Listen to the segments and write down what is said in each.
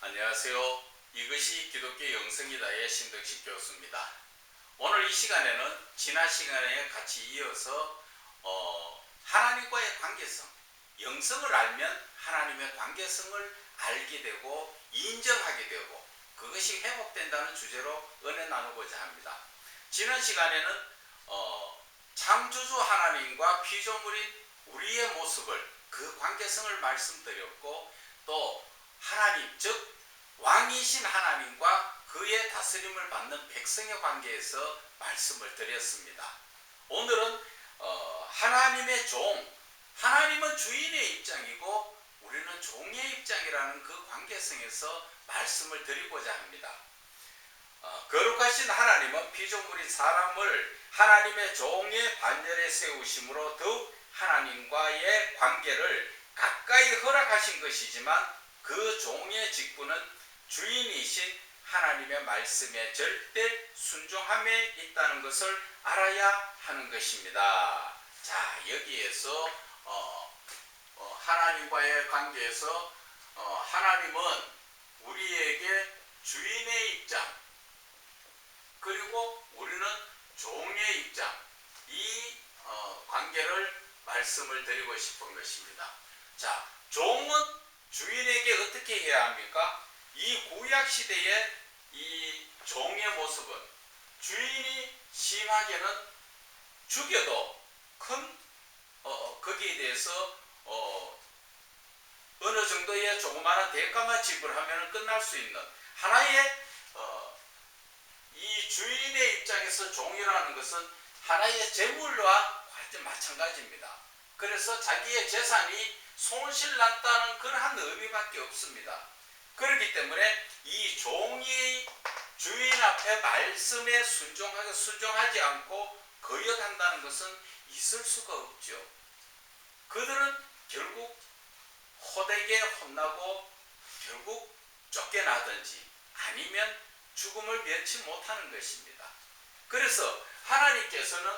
안녕하세요. 이것이 기독교 영성이다의 신덕식 교수입니다. 오늘 이 시간에는 지난 시간에 같이 이어서 하나님과의 관계성, 영성을 알면 하나님의 관계성을 알게 되고 인정하게 되고 그것이 회복된다는 주제로 은혜 나누고자 합니다. 지난 시간에는 창조주 하나님과 피조물인 우리의 모습을, 그 관계성을 말씀드렸고, 또 하나님, 즉 왕이신 하나님과 그의 다스림을 받는 백성의 관계에서 말씀을 드렸습니다. 오늘은 하나님의 종, 하나님은 주인의 입장이고 우리는 종의 입장이라는 그 관계성에서 말씀을 드리고자 합니다. 거룩하신 하나님은 피조물인 사람을 하나님의 종의 반열에 세우심으로 더욱 하나님과의 관계를 가까이 허락하신 것이지만, 그 종의 직분은 주인이신 하나님의 말씀에 절대 순종함에 있다는 것을 알아야 하는 것입니다. 자, 여기에서 하나님과의 관계에서 하나님은 우리에게 주인의 입장, 그리고 우리는 종의 입장, 이 관계를 말씀을 드리고 싶은 것입니다. 자, 종은 주인에게 어떻게 해야 합니까? 이 구약 시대의 이 종의 모습은 주인이 심하게는 죽여도 큰 거기에 대해서 어느 정도의 조그마한 대가만 지불하면 끝날 수 있는 하나의 이 주인의 입장에서 종이라는 것은 하나의 재물과 마찬가지입니다. 그래서 자기의 재산이 손실났다는 그러한 의미밖에 없습니다. 그렇기 때문에 이 종이 주인 앞에 말씀에 순종하지 않고 거역한다는 것은 있을 수가 없죠. 그들은 결국 호되게 혼나고 결국 쫓겨나든지 아니면 죽음을 면치 못하는 것입니다. 그래서 하나님께서는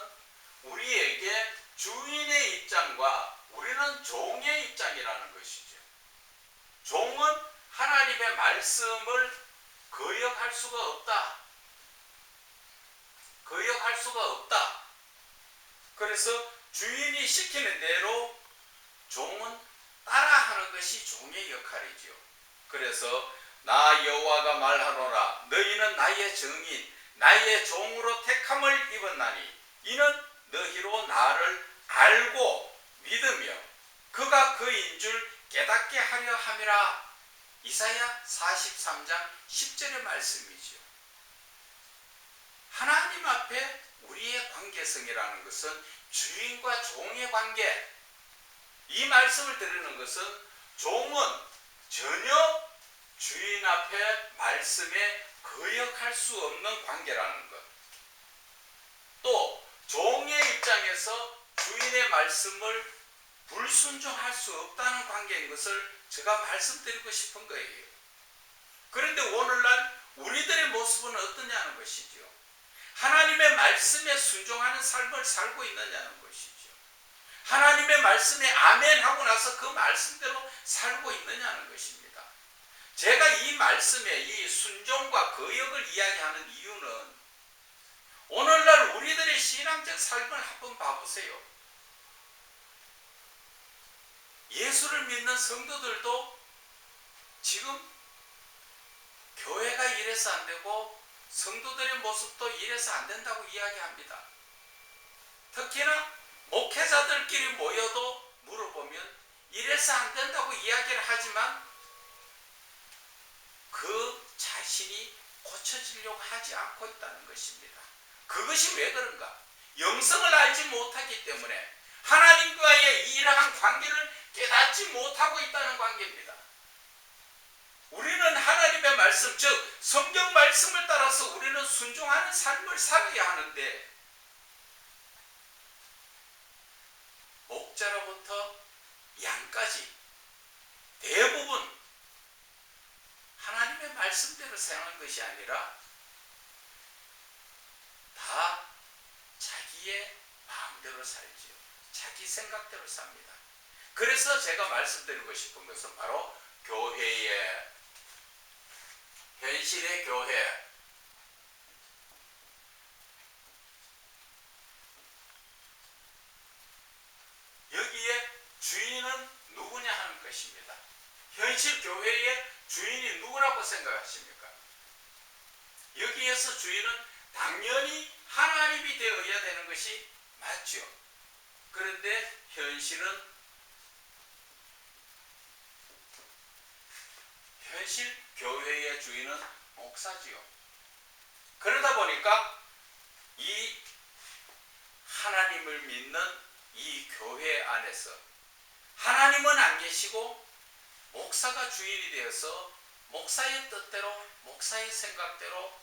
우리에게 주인의 입장과 우리는 종의 입장이라는 것이죠. 종은 하나님의 말씀을 거역할 수가 없다. 거역할 수가 없다. 그래서 주인이 시키는 대로 종은 따라하는 것이 종의 역할이죠. 그래서 나 여호와가 말하노라, 너희는 나의 증인, 나의 종으로 택함을 입었나니 이는 너희로 나를 알고 믿으며 그가 그인 줄 깨닫게 하려 함이라. 이사야 43장 10절의 말씀이죠. 하나님 앞에 우리의 관계성이라는 것은 주인과 종의 관계, 이 말씀을 드리는 것은 종은 전혀 주인 앞에 말씀에 거역할 수 없는 관계라는 것, 또 종의 입장에서 주인의 말씀을 불순종할 수 없다는 관계인 것을 제가 말씀드리고 싶은 거예요. 그런데 오늘날 우리들의 모습은 어떠냐는 것이죠. 하나님의 말씀에 순종하는 삶을 살고 있느냐는 것이죠. 하나님의 말씀에 아멘 하고 나서 그 말씀대로 살고 있느냐는 것입니다. 제가 이 말씀에 이 순종과 거역을 이야기하는 이유는 오늘날 우리들의 신앙적 삶을 한번 봐보세요. 예수를 믿는 성도들도 지금 교회가 이래서 안 되고 성도들의 모습도 이래서 안 된다고 이야기합니다. 특히나 목회자들끼리 모여도 물어보면 이래서 안 된다고 이야기를 하지만 그 자신이 고쳐지려고 하지 않고 있다는 것입니다. 그것이 왜 그런가? 영성을 알지 못하기 때문에 하나님과의 이러한 관계를 깨닫지 못하고 있다는 관계입니다. 우리는 하나님의 말씀, 즉 성경 말씀을 따라서 우리는 순종하는 삶을 살아야 하는데 목자로부터 양까지 대부분 하나님의 말씀대로 생각하는 것이 아니라 다 자기의 마음대로 살죠. 자기 생각대로 삽니다. 그래서 제가 말씀드리고 싶은 것은 바로 교회의 현실의 교회, 여기에 주인은 누구냐 하는 것입니다. 현실 교회의 주인이 누구라고 생각하십니까? 여기에서 주인은 당연히 하나님이 되어야 되는 것이 맞죠. 그런데 현실은 현실 교회의 주인은 목사지요. 그러다 보니까 이 하나님을 믿는 이 교회 안에서 하나님은 안 계시고 목사가 주인이 되어서 목사의 뜻대로 목사의 생각대로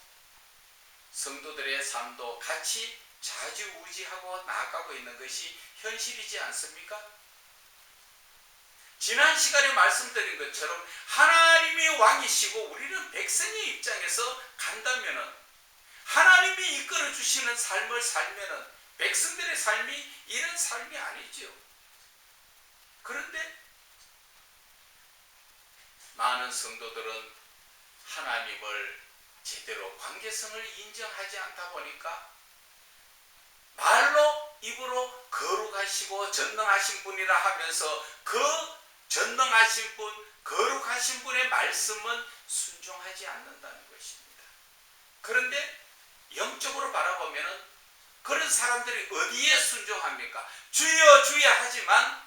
성도들의 삶도 같이 좌지우지하고 나아가고 있는 것이 현실이지 않습니까? 지난 시간에 말씀드린 것처럼 하나님이 왕이시고 우리는 백성의 입장에서 간다면은 하나님이 이끌어 주시는 삶을 살면은 백성들의 삶이 이런 삶이 아니죠. 그런데 많은 성도들은 하나님을 제대로 관계성을 인정하지 않다 보니까 말로 입으로 거룩하시고 전능하신 분이라 하면서 그 전능하신 분, 거룩하신 분의 말씀은 순종하지 않는다는 것입니다. 그런데 영적으로 바라보면 그런 사람들이 어디에 순종합니까? 주여 주여 하지만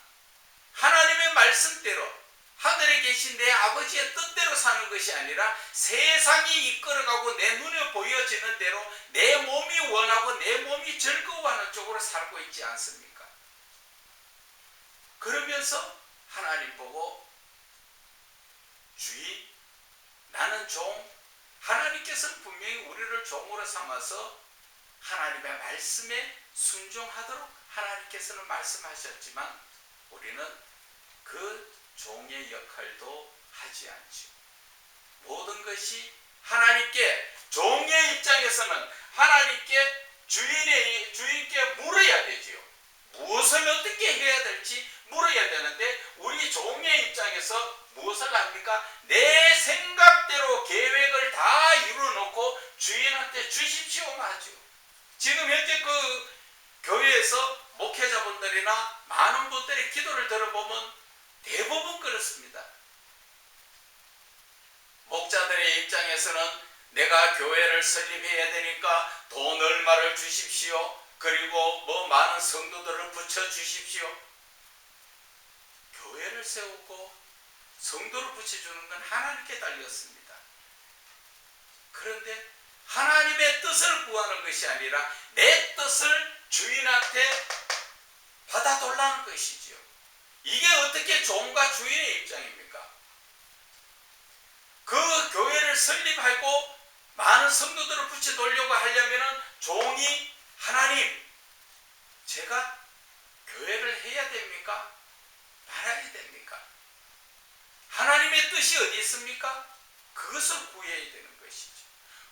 하나님의 말씀대로 하늘에 계신 내 아버지의 뜻대로 사는 것이 아니라 세상이 이끌어가고 내 눈에 보여지는 대로 내 몸이 원하고 내 몸이 즐거워하는 쪽으로 살고 있지 않습니까? 그러면서 하나님 보고 주인, 나는 종, 하나님께서는 분명히 우리를 종으로 삼아서 하나님의 말씀에 순종하도록 하나님께서는 말씀하셨지만 우리는 그 종의 역할도 하지 않죠. 모든 것이 하나님께, 종의 입장에서는 하나님께 주인께 물어야 되지요. 무엇을 어떻게 해야 될지 물어야 되는데 우리 종의 입장에서 무엇을 합니까? 내 생각대로 계획을 다 이루어놓고 주인한테 주십시오만 하죠. 지금 현재 그 교회에서 목회자분들이나 많은 분들의 기도를 들어보면 대부분 그렇습니다. 목자들의 입장에서는 내가 교회를 설립해야 되니까 돈 얼마를 주십시오. 그리고 뭐 많은 성도들을 붙여주십시오. 교회를 세우고 성도를 붙여주는 건 하나님께 달렸습니다. 그런데 하나님의 뜻을 구하는 것이 아니라 내 뜻을 주인한테 받아달라는 것이지요. 이게 어떻게 종과 주인의 입장입니까? 그 교회를 설립하고 많은 성도들을 붙여놓으려고 하려면 종이 하나님, 제가 교회를 해야 됩니까? 말아야 됩니까? 하나님의 뜻이 어디 있습니까? 그것을 구해야 되는 것이죠.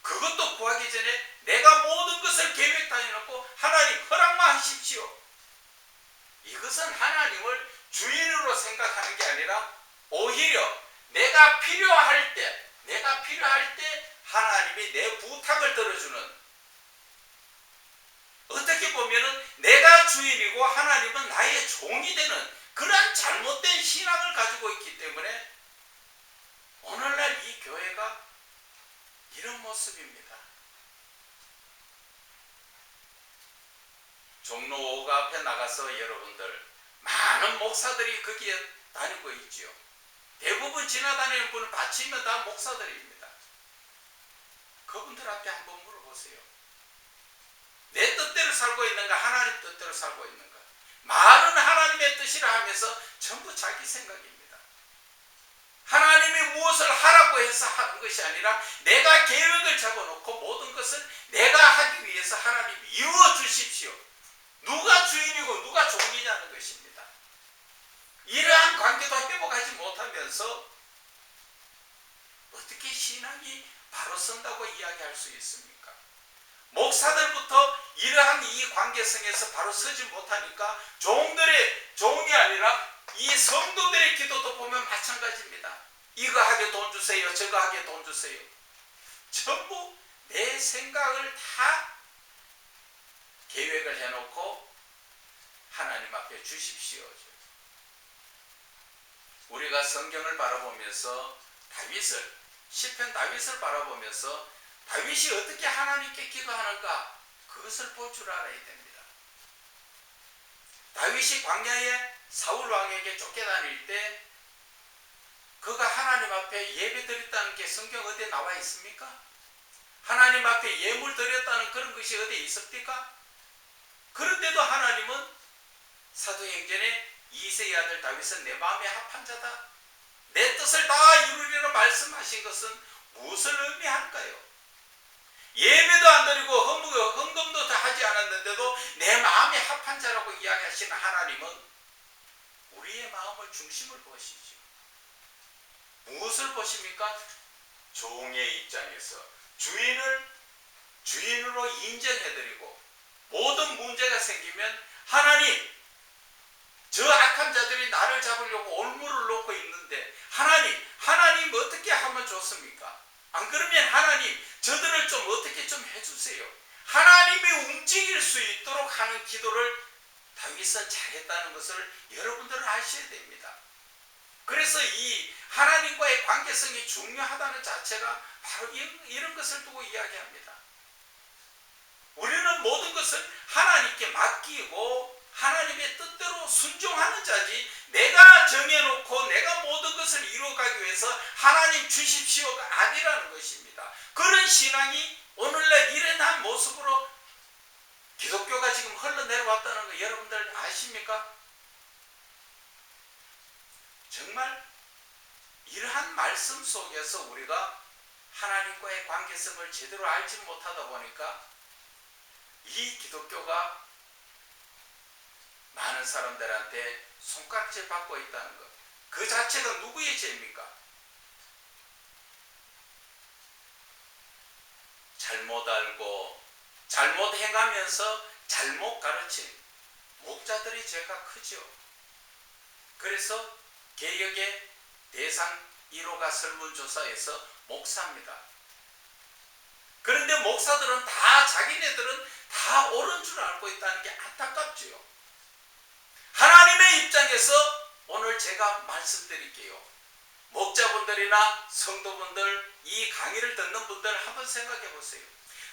그것도 구하기 전에 내가 모든 것을 계획 다 해놓고 하나님 허락만 하십시오. 이것은 하나님을 주인으로 생각하는 게 아니라 오히려 내가 필요할 때 하나님이 내 부탁을 들어주는, 어떻게 보면은 내가 주인이고 하나님은 나의 종이 되는 그러한 잘못된 신앙을 가지고 있기 때문에 오늘날 이 교회가 이런 모습입니다. 종로 5가 앞에 나가서 여러분들 많은 목사들이 거기에 다니고 있지요. 대부분 지나다니는 분은 받치면 다 목사들입니다. 그분들한테 한번 물어보세요. 내 뜻대로 살고 있는가? 하나님 뜻대로 살고 있는가? 말은 하나님의 뜻이라 하면서 전부 자기 생각입니다. 하나님이 무엇을 하라고 해서 하는 것이 아니라 내가 계획을 잡아놓고 모든 것을 내가 하기 위해서 하나님이 이루어 주십시오. 누가 주인이고 누가 종이냐는 것입니다. 이러한 관계도 회복하지 못하면서 어떻게 신앙이 바로 선다고 이야기할 수 있습니까? 목사들부터 이러한 이 관계성에서 바로 서지 못하니까 종이 아니라 이 성도들의 기도도 보면 마찬가지입니다. 이거 하게 돈 주세요. 저거 하게 돈 주세요. 전부 내 생각을 다 계획을 해놓고 하나님 앞에 주십시오. 우리가 성경을 바라보면서 다윗을, 시편 다윗을 바라보면서 다윗이 어떻게 하나님께 기도하는가, 그것을 볼 줄 알아야 됩니다. 다윗이 광야에 사울 왕에게 쫓겨다닐 때 그가 하나님 앞에 예배 드렸다는 게 성경 어디에 나와 있습니까? 하나님 앞에 예물 드렸다는 그런 것이 어디에 있습니까? 그런데도 하나님은 사도행전에 이새의 아들 다윗은 내 마음에 합한 자다, 내 뜻을 다 이루리라 말씀하신 것은 무엇을 의미할까요? 예배도 안 드리고 헌금도 다 하지 않았는데도 내 마음에 합한 자라고 이야기하시는 하나님은 우리의 마음을 중심을 보시죠. 무엇을 보십니까? 종의 입장에서 주인을 주인으로 인정해드리고, 모든 문제가 생기면 하나님, 저 악한 자들이 나를 잡으려고 올무를 놓고 있는데 하나님 어떻게 하면 좋습니까? 안 그러면 하나님 저들을 좀 어떻게 좀 해주세요. 하나님이 움직일 수 있도록 하는 기도를 다윗은 잘했다는 것을 여러분들은 아셔야 됩니다. 그래서 이 하나님과의 관계성이 중요하다는 자체가 바로 이런 것을 두고 이야기합니다. 우리는 모든 것을 하나님께 맡기고 하나님의 뜻대로 순종하는 자지, 내가 정해놓고 내가 모든 것을 이루어가기 위해서 하나님 주십시오가 아니라는 것입니다. 그런 신앙이 오늘날 일어난 모습으로 기독교가 지금 흘러내려왔다는 거 여러분들 아십니까? 정말 이러한 말씀 속에서 우리가 하나님과의 관계성을 제대로 알지 못하다 보니까 이 기독교가 많은 사람들한테 손가락질 받고 있다는 것, 그 자체가 누구의 죄입니까? 잘못 알고 잘못 행하면서 잘못 가르친 목자들의 죄가 크죠. 그래서 개혁의 대상 1호가 설문조사에서 목사입니다. 그런데 목사들은 다 자기네들은 다 옳은 줄 알고 있다는 게 안타깝지요. 하나님의 입장에서 오늘 제가 말씀드릴게요. 목자분들이나 성도분들, 이 강의를 듣는 분들 한번 생각해 보세요.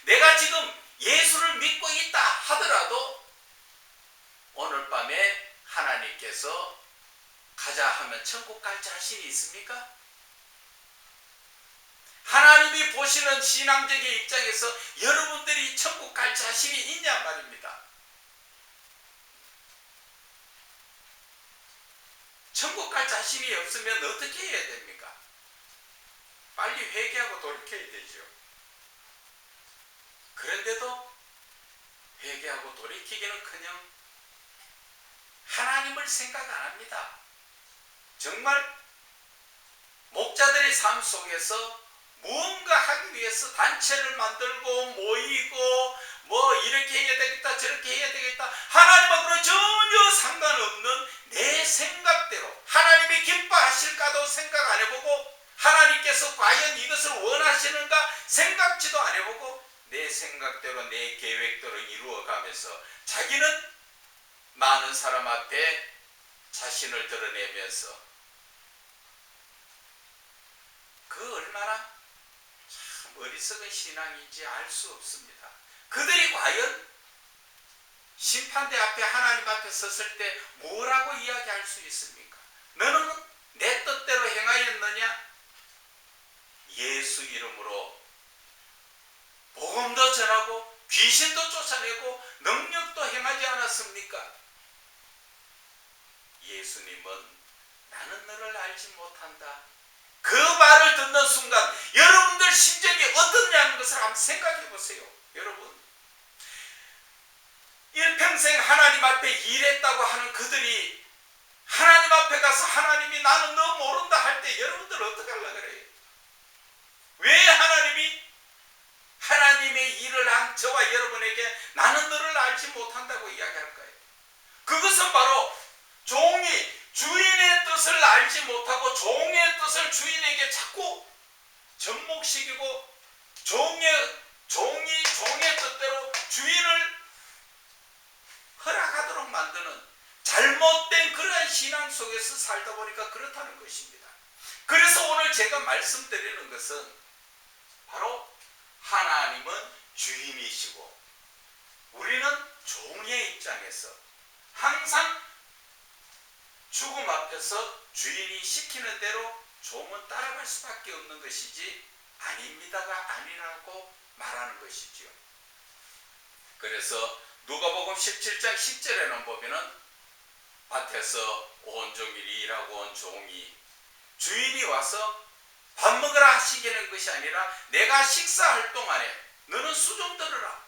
내가 지금 예수를 믿고 있다 하더라도 오늘 밤에 하나님께서 가자 하면 천국 갈 자신이 있습니까? 하나님이 보시는 신앙적인 입장에서 여러분들이 천국 갈 자신이 있냐 말입니다. 천국 갈 자신이 없으면 어떻게 해야 됩니까? 빨리 회개하고 돌이켜야 되죠. 그런데도 회개하고 돌이키기는커녕 하나님을 생각 안 합니다. 정말 목자들의 삶 속에서 무언가 하기 위해서 단체를 만들고 모이고 뭐 이렇게 해야 되겠다 저렇게 해야 되겠다, 하나님하고는 전혀 상관없는 내 생각대로, 하나님이 기뻐하실까도 생각 안 해보고 하나님께서 과연 이것을 원하시는가 생각지도 안 해보고 내 생각대로 내 계획대로 이루어가면서 자기는 많은 사람 앞에 자신을 드러내면서 그 얼마나 참 어리석은 신앙인지 알 수 없습니다. 그들이 과연 심판대 앞에 하나님 앞에 섰을 때 뭐라고 이야기할 수 있습니까? 너는 내 뜻대로 행하였느냐? 예수 이름으로 복음도 전하고 귀신도 쫓아내고 능력도 행하지 않았습니까? 예수님은 나는 너를 알지 못한다. 그 말을 듣는 순간 여러분들 심정이 어떻냐는 것을 한번 생각해 보세요. 여러분, 일평생 하나님 앞에 일했다고 하는 그들이 하나님 앞에 가서 하나님이 나는 너 모른다 할 때 여러분들 어떻게 하려고 그래요? 왜 하나님이 하나님의 일을 한 저와 여러분에게 나는 너를 알지 못한다고 이야기할까요? 그것은 바로 종이 주인의 뜻을 알지 못하고 종의 뜻을 주인에게 자꾸 접목시키고 종의 뜻대로 주인을 허락하도록 만드는 잘못된 그러한 신앙 속에서 살다 보니까 그렇다는 것입니다. 그래서 오늘 제가 말씀드리는 것은 바로 하나님은 주인이시고 우리는 종의 입장에서 항상 죽음 앞에서 주인이 시키는 대로 종은 따라갈 수밖에 없는 것이지 아닙니다가 아니라고 말하는 것이지요. 그래서 누가복음 17장 10절에는 보면은 밭에서 온종일 일하고 온 종이 주인이 와서 밥 먹으라 하시기는 것이 아니라 내가 식사할 동안에 너는 수종 들으라.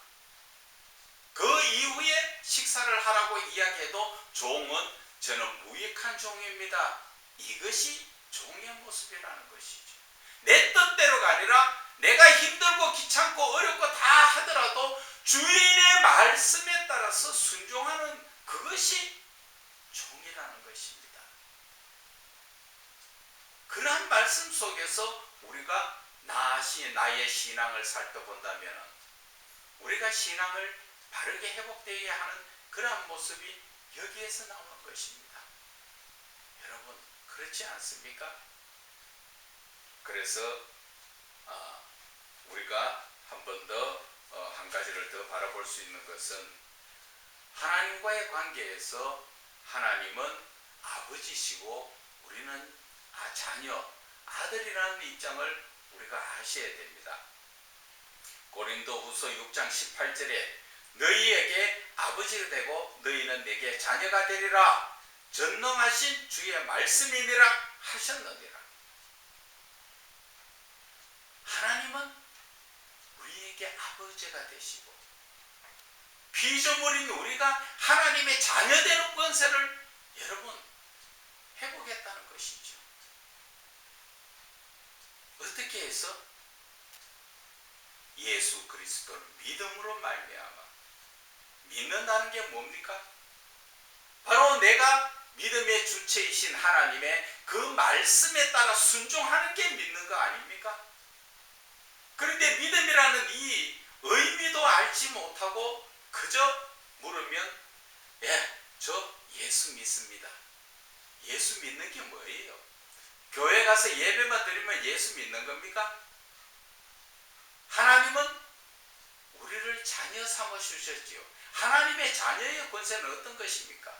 그 이후에 식사를 하라고 이야기해도 종은 저는 무익한 종입니다. 이것이 종의 모습이라는 것이죠. 내 뜻대로가 아니라 내가 힘들고 귀찮고 어렵고 다 하더라도 주인의 말씀에 따라서 순종하는 그것이 종이라는 것입니다. 그러한 말씀 속에서 우리가 나의 신앙을 살펴본다면 우리가 신앙을 바르게 회복되어야 하는 그러한 모습이 여기에서 나오는 것입니다. 여러분 그렇지 않습니까? 그래서 우리가 한 번 더 한 가지를 더 바라볼 수 있는 것은 하나님과의 관계에서 하나님은 아버지시고 우리는 자녀, 아들이라는 입장을 우리가 아셔야 됩니다. 고린도후서 6장 18절에 너희에게 아버지가 되고 너희는 내게 자녀가 되리라 전능하신 주의 말씀이니라 하셨느니라. 하나님은 우리에게 아버지가 되시고 피조물인 우리가 하나님의 자녀되는 권세를 여러분 해보겠다는 것이죠. 어떻게 해서? 예수 그리스도를 믿음으로 말미암아. 믿는다는 게 뭡니까? 바로 내가 믿음의 주체이신 하나님의 그 말씀에 따라 순종하는 게 믿는 거 아닙니까? 그런데 믿음이라는 이 의미도 알지 못하고 그저 물으면 저 예수 믿습니다. 예수 믿는 게 뭐예요? 교회 가서 예배만 드리면 예수 믿는 겁니까? 하나님은 우리를 자녀 삼아 주셨지요. 하나님의 자녀의 권세는 어떤 것입니까?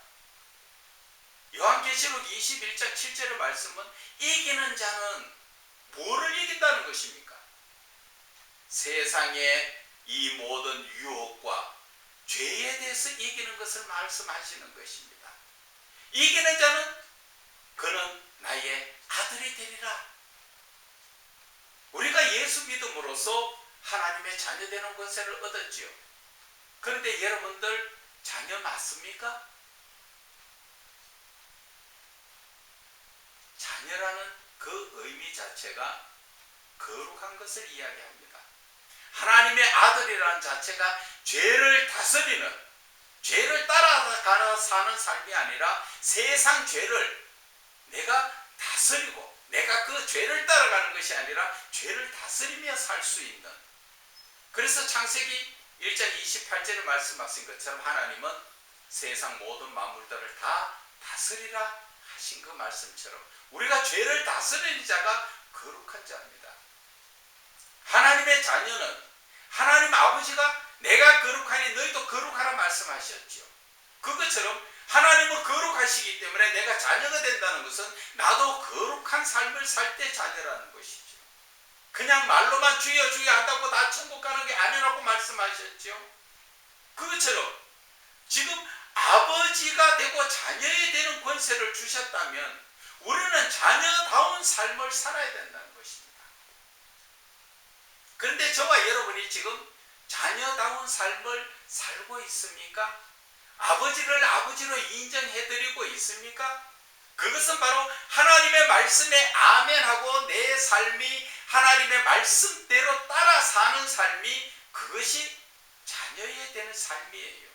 요한계시록 21장 7절의 말씀은 이기는 자는 뭐를 이긴다는 것입니까? 세상의 이 모든 유혹과 죄에 대해서 이기는 것을 말씀하시는 것입니다. 이기는 자는 그는 나의 아들이 되리라. 우리가 예수 믿음으로써 하나님의 자녀 되는 권세를 얻었지요. 그런데 여러분들 자녀 맞습니까? 자녀라는 그 의미 자체가 거룩한 것을 이야기합니다. 하나님의 아들이라는 자체가 죄를 다스리는, 죄를 따라가 사는 삶이 아니라 세상 죄를 내가 다스리고 내가 그 죄를 따라가는 것이 아니라 죄를 다스리며 살 수 있는. 그래서 창세기 1장 28절에 말씀하신 것처럼 하나님은 세상 모든 만물들을 다 다스리라 하신 그 말씀처럼 우리가 죄를 다스리는 자가 거룩한 자입니다. 하나님의 자녀는 하나님 아버지가 내가 거룩하니 너희도 거룩하라 말씀하셨죠. 그것처럼 하나님은 거룩하시기 때문에 내가 자녀가 된다는 것은 나도 거룩한 삶을 살 때 자녀라는 것이죠. 그냥 말로만 주여 주여 한다고 다 천국 가는 게 아니라고 말씀하셨죠. 그것처럼 지금 아버지가 되고 자녀이 되는 권세를 주셨다면 우리는 자녀다운 삶을 살아야 된다는 것입니다. 그런데 저와 여러분이 지금 자녀다운 삶을 살고 있습니까? 아버지를 아버지로 인정해드리고 있습니까? 그것은 바로 하나님의 말씀에 아멘하고 내 삶이 하나님의 말씀대로 따라 사는 삶이 그것이 자녀에 되는 삶이에요.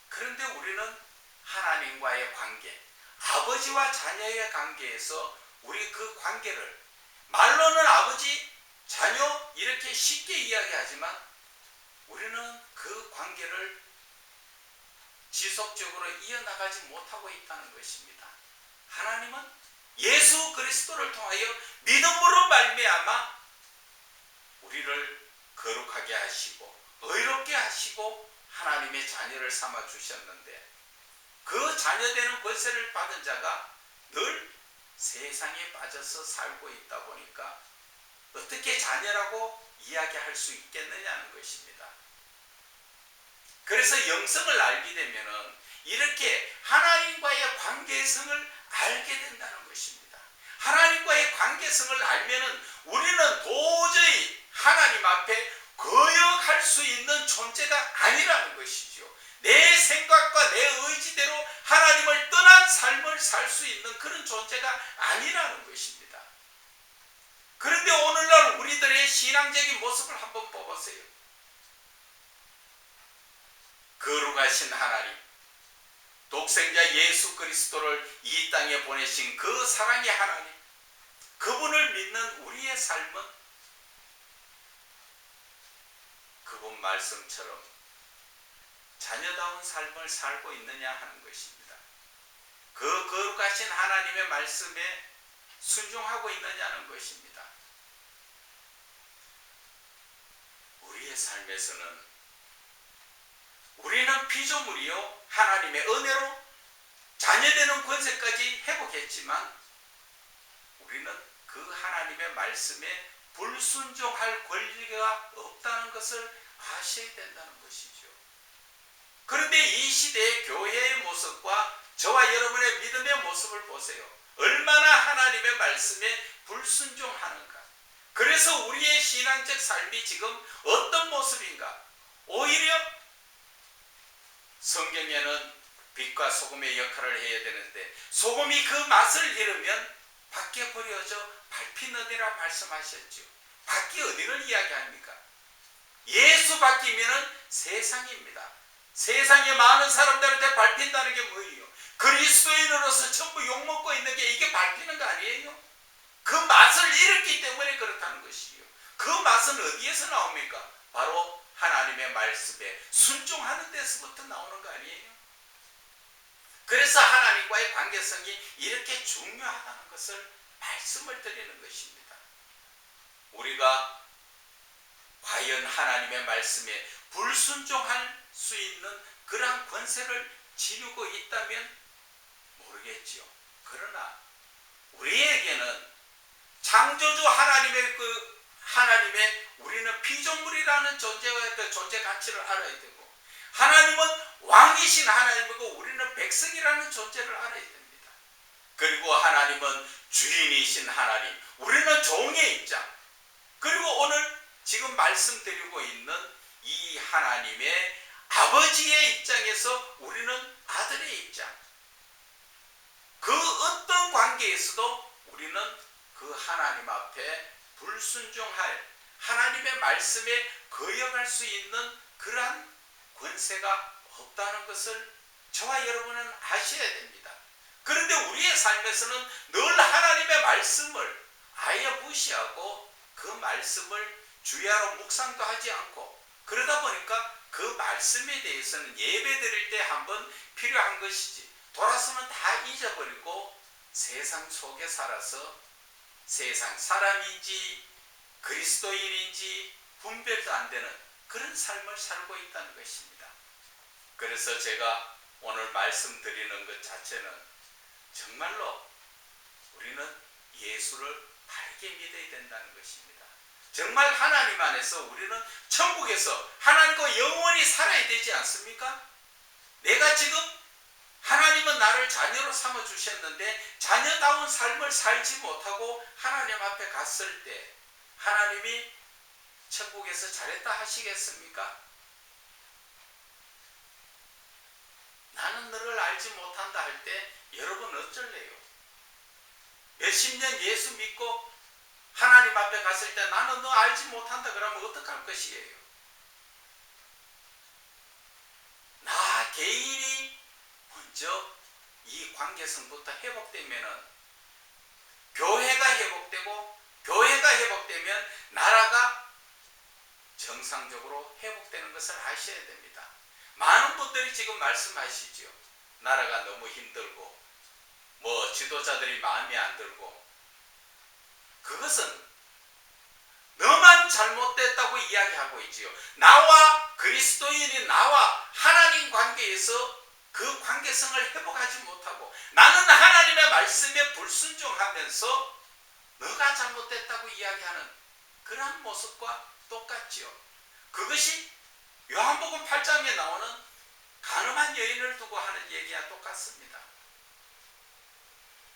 그런데 우리는 하나님과의 관계, 아버지와 자녀의 관계에서 우리 그 관계를 말로는 아버지, 자녀 이렇게 쉽게 이야기하지만 우리는 그 관계를 지속적으로 이어나가지 못하고 있다는 것입니다. 하나님은 예수 그리스도를 통하여 믿음으로 말미암아 우리를 거룩하게 하시고 의롭게 하시고 하나님의 자녀를 삼아 주셨는데, 그 자녀되는 권세를 받은 자가 늘 세상에 빠져서 살고 있다 보니까 어떻게 자녀라고 이야기할 수 있겠느냐는 것입니다. 그래서 영성을 알게 되면은 이렇게 하나님과의 관계성을 알게 된다는 것입니다. 하나님과의 관계성을 알면은 우리는 도저히 하나님 앞에 거역할 수 있는 존재가 아니라는 것이죠. 내 생각과 내 의지대로 하나님을 떠난 삶을 살 수 있는 그런 존재가 아니라는 것입니다. 그런데 오늘날 우리들의 신앙적인 모습을 한번 보세요. 거룩하신 하나님, 독생자 예수 그리스도를 이 땅에 보내신 그 사랑의 하나님, 그분을 믿는 우리의 삶은 그분 말씀처럼 자녀다운 삶을 살고 있느냐 하는 것입니다. 그 거룩하신 하나님의 말씀에 순종하고 있느냐는 것입니다. 우리의 삶에서는 우리는 피조물이요 하나님의 은혜로 자녀되는 권세까지 회복했지만 우리는 그 하나님의 말씀에 불순종할 권리가 없다는 것을 아셔야 된다는 것이죠. 그런데 이 시대의 교회의 모습과 저와 여러분의 믿음의 모습을 보세요. 얼마나 하나님의 말씀에 불순종하는가. 그래서 우리의 신앙적 삶이 지금 어떤 모습인가. 오히려 성경에는 빛과 소금의 역할을 해야 되는데 소금이 그 맛을 잃으면 밖에 버려져 밟히느니라 말씀하셨죠. 밖이 어디를 이야기합니까? 예수 바뀌면은 세상입니다. 세상에 많은 사람들한테 밟힌다는 게 뭐예요? 그리스도인으로서 전부 욕먹고 있는 게 이게 밟히는 거 아니에요? 그 맛을 잃었기 때문에 그렇다는 것이요. 그 맛은 어디에서 나옵니까? 바로 하나님의 말씀에 순종하는 데서부터 나오는 거 아니에요? 그래서 하나님과의 관계성이 이렇게 중요하다는 것을 말씀을 드리는 것입니다. 우리가 과연 하나님의 말씀에 불순종할 수 있는 그러한 권세를 지니고 있다면 모르겠지요. 그러나 우리에게는 창조주 하나님의 우리는 피조물이라는 존재 가치를 알아야 되고, 하나님은 왕이신 하나님이고 우리는 백성이라는 존재를 알아야 됩니다. 그리고 하나님은 주인이신 하나님, 우리는 종의 입장, 그리고 오늘 지금 말씀드리고 있는 이 하나님의 아버지의 입장에서 우리는 아들의 입장, 그 어떤 관계에서도 우리는 그 하나님 앞에 불순종할, 하나님의 말씀에 거역할 수 있는 그러한 권세가 없다는 것을 저와 여러분은 아셔야 됩니다. 그런데 우리의 삶에서는 늘 하나님의 말씀을 아예 무시하고 그 말씀을 주야로 묵상도 하지 않고, 그러다 보니까 그 말씀에 대해서는 예배 드릴 때 한번 필요한 것이지 돌아서면 다 잊어버리고 세상 속에 살아서 세상 사람인지 그리스도인인지 분별도 안 되는 그런 삶을 살고 있다는 것입니다. 그래서 제가 오늘 말씀드리는 것 자체는 정말로 우리는 예수를 바르게 믿어야 된다는 것입니다. 정말 하나님 안에서 우리는 천국에서 하나님과 영원히 살아야 되지 않습니까? 내가 지금 하나님은 나를 자녀로 삼아 주셨는데 자녀다운 삶을 살지 못하고 하나님 앞에 갔을 때 하나님이 천국에서 잘했다 하시겠습니까? 나는 너를 알지 못한다 할 때 여러분 어쩔래요? 몇십 년 예수 믿고 하나님 앞에 갔을 때 나는 너 알지 못한다 그러면 어떡할 것이에요? 나 개인이 먼저 이 관계성부터 회복되면은 교회가 회복되고, 교회가 회복되면 나라 잘못되는 것을 아셔야 됩니다. 많은 분들이 지금 말씀하시죠. 나라가 너무 힘들고 뭐 지도자들이 마음에 안 들고, 그것은 너만 잘못됐다고 이야기하고 있지요. 나와 그리스도인이 나와 하나님 관계에서 그 관계성을 회복하지 못하고 나는 하나님의 말씀에 불순종하면서 너가 잘못됐다고 이야기하는 그러한 모습과 똑같지요. 그것이 요한복음 8장에 나오는 간음한 여인을 두고 하는 얘기와 똑같습니다.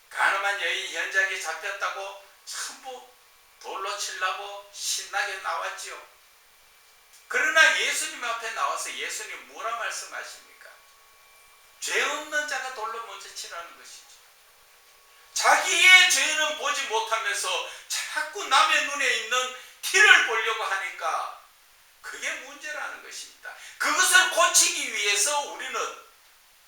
간음한 여인 현장에 잡혔다고 전부 돌로 치려고 신나게 나왔지요. 그러나 예수님 앞에 나와서 예수님 뭐라 말씀하십니까? 죄 없는 자가 돌로 먼저 치라는 것이죠. 자기의 죄는 보지 못하면서 자꾸 남의 눈에 있는 티를 보려고 하니까 그게 문제라는 것입니다. 그것을 고치기 위해서 우리는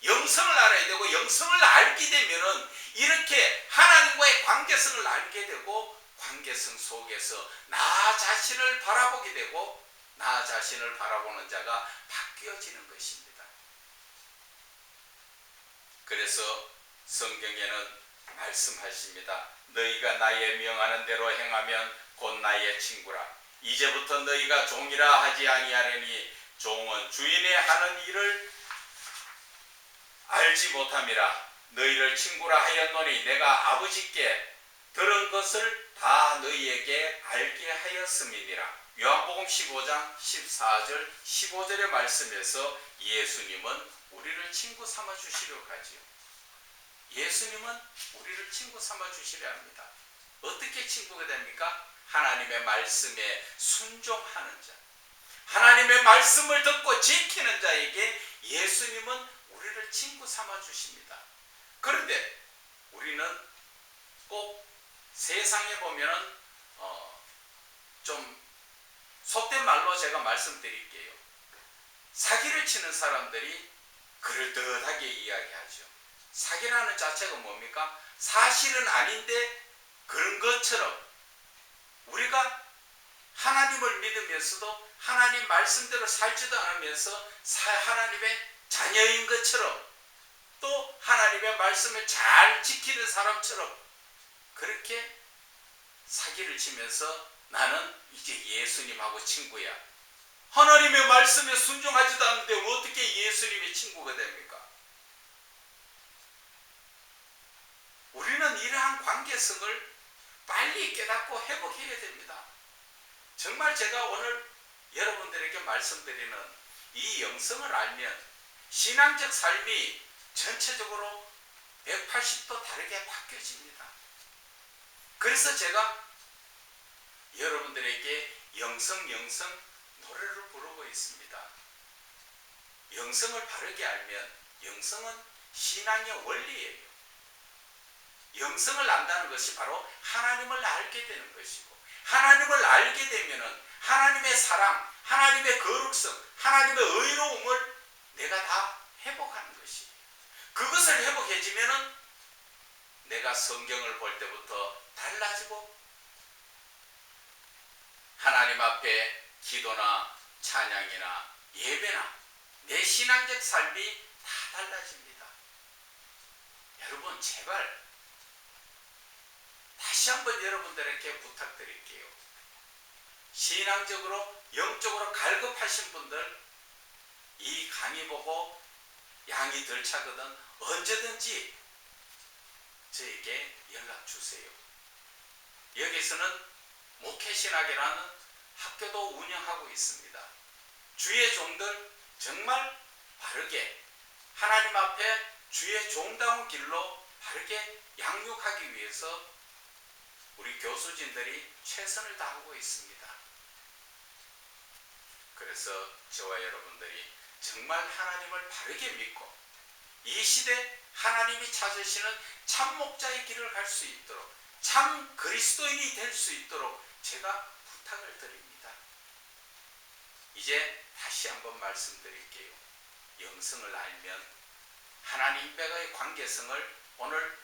영성을 알아야 되고, 영성을 알게 되면은 이렇게 하나님과의 관계성을 알게 되고, 관계성 속에서 나 자신을 바라보게 되고, 나 자신을 바라보는 자가 바뀌어지는 것입니다. 그래서 성경에는 말씀하십니다. 너희가 나의 명하는 대로 행하면 곧 나의 친구라. 이제부터 너희가 종이라 하지 아니하려니 종은 주인의 하는 일을 알지 못함이라. 너희를 친구라 하였노니 내가 아버지께 들은 것을 다 너희에게 알게 하였음이니라. 요한복음 15장 14절 15절의 말씀에서 예수님은 우리를 친구 삼아 주시려고 하지요. 예수님은 우리를 친구 삼아 주시려 합니다. 어떻게 친구가 됩니까? 하나님의 말씀에 순종하는 자, 하나님의 말씀을 듣고 지키는 자에게 예수님은 우리를 친구 삼아 주십니다. 그런데 우리는 꼭 세상에 보면은 좀 속된 말로 제가 말씀드릴게요. 사기를 치는 사람들이 그럴듯하게 이야기하죠. 사기라는 자체가 뭡니까? 사실은 아닌데 그런 것처럼 우리가 하나님을 믿으면서도 하나님 말씀대로 살지도 않으면서 하나님의 자녀인 것처럼, 또 하나님의 말씀을 잘 지키는 사람처럼 그렇게 사기를 치면서 나는 이제 예수님하고 친구야. 하나님의 말씀에 순종하지도 않는데 어떻게 예수님의 친구가 됩니까? 우리는 이러한 관계성을 빨리 깨닫고 회복해야 됩니다. 정말 제가 오늘 여러분들에게 말씀드리는 이 영성을 알면 신앙적 삶이 전체적으로 180도 다르게 바뀌어집니다. 그래서 제가 여러분들에게 영성 노래를 부르고 있습니다. 영성을 바르게 알면 영성은 신앙의 원리예요. 영성을 안다는 것이 바로 하나님을 알게 되는 것이고, 하나님을 알게 되면은 하나님의 사랑, 하나님의 거룩성, 하나님의 의로움을 내가 다 회복하는 것이에요. 그것을 회복해지면은 내가 성경을 볼 때부터 달라지고, 하나님 앞에 기도나 찬양이나 예배나 내 신앙적 삶이 다 달라집니다. 여러분, 제발 다시 한번 여러분들에게 부탁드릴게요. 신앙적으로 영적으로 갈급하신 분들 이 강의 보고 양이 덜 차거든 언제든지 저에게 연락 주세요. 여기서는 목회신학이라는 학교도 운영하고 있습니다. 주의 종들 정말 바르게 하나님 앞에 주의 종다운 길로 바르게 양육하기 위해서 우리 교수진들이 최선을 다하고 있습니다. 그래서 저와 여러분들이 정말 하나님을 바르게 믿고 이 시대 하나님이 찾으시는 참 목자의 길을 갈 수 있도록, 참 그리스도인이 될 수 있도록 제가 부탁을 드립니다. 이제 다시 한번 말씀드릴게요. 영성을 알면 하나님과의 관계성을 오늘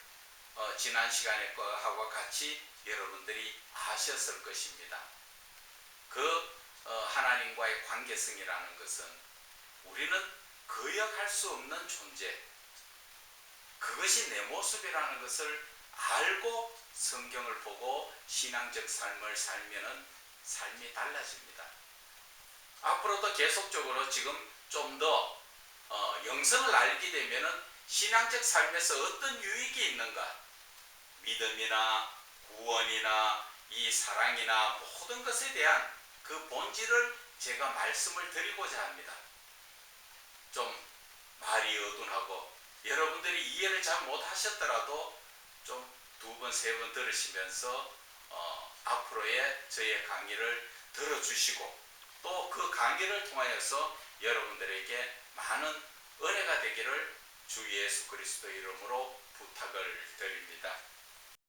지난 시간에 거하고 같이 여러분들이 아셨을 것입니다. 그 하나님과의 관계성이라는 것은 우리는 거역할 수 없는 존재, 그것이 내 모습이라는 것을 알고 성경을 보고 신앙적 삶을 살면은 삶이 달라집니다. 앞으로도 계속적으로 지금 좀 더 영성을 알게 되면은 신앙적 삶에서 어떤 유익이 있는가, 믿음이나 구원이나 이 사랑이나 모든 것에 대한 그 본질을 제가 말씀을 드리고자 합니다. 좀 말이 어둔하고 여러분들이 이해를 잘 못하셨더라도 좀 2번, 3번 들으시면서 앞으로의 저의 강의를 들어주시고 또 그 강의를 통하여서 여러분들에게 많은 은혜가 되기를 주 예수 그리스도 이름으로 부탁을 드립니다.